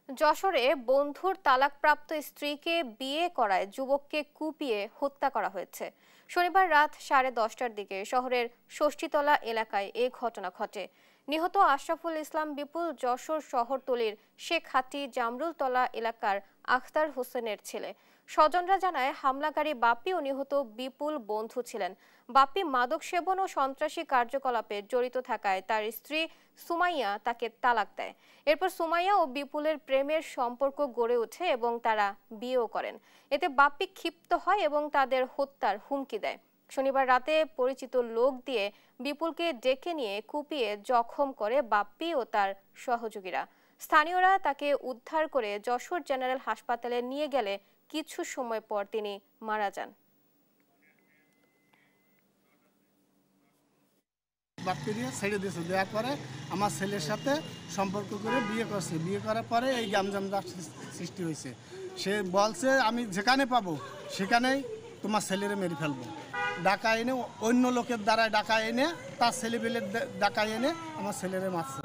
যশোরে বন্ধুর তালাকপ্রাপ্ত স্ত্রীকে বিয়ে করায় যুবককে কুপিয়ে হত্যা করা হয়েছে। শনিবার রাত 10:30টার দিকে শহরের ষষ্ঠীতলা এলাকায় এ ঘটনা ঘটে। নিহত আশরাফুল ইসলাম বিপুল যশোর শহরতলির শেখহাটি জামরুলতলা এলাকার আখতার হোসেনের ছেলে। স্বজনরা জানায়, হামলাকারী বাপ্পি ও নিহত বিপুল বন্ধু ছিলেন। বাপ্পি মাদক সেবন ও সন্ত্রাসী কার্যকলাপে জড়িত থাকায় তার স্ত্রী সুমাইয়া তাকে তালাক দেয়। এরপর সুমাইয়া ও বিপুলের প্রেমের সম্পর্ক গড়ে ওঠে এবং তারা বিয়েও করেন। এতে বাপ্পি ক্ষিপ্ত হয় এবং তাদের হত্যার হুমকি দেয়। শনিবার রাতে পরিচিত লোক দিয়ে বিপুলকে ডেকে নিয়ে কুপিয়ে জখম করে বাপ্পি ও তার সহযোগীরা। স্থানীয়রা তাকে উদ্ধার করে যশোর জেনারেল হাসপাতালে নিয়ে গেলে কিছু সময় পর তিনি মারা যান। বাপ্পিরিয়া ছেড়ে দিয়েছে, দেওয়ার পরে আমার ছেলের সাথে সম্পর্ক করে বিয়ে করছে। বিয়ে করার পরে এই গ্যামজামজার সৃষ্টি হয়েছে। সে বলছে, আমি যেখানে পাবো সেখানেই তোমার ছেলেরে মেরে ফেলবো। ডাকা এনে, অন্য লোকের দ্বারা ডাকা এনে, তার ছেলেবেলের ডাকা এনে আমার ছেলেরে মারছে।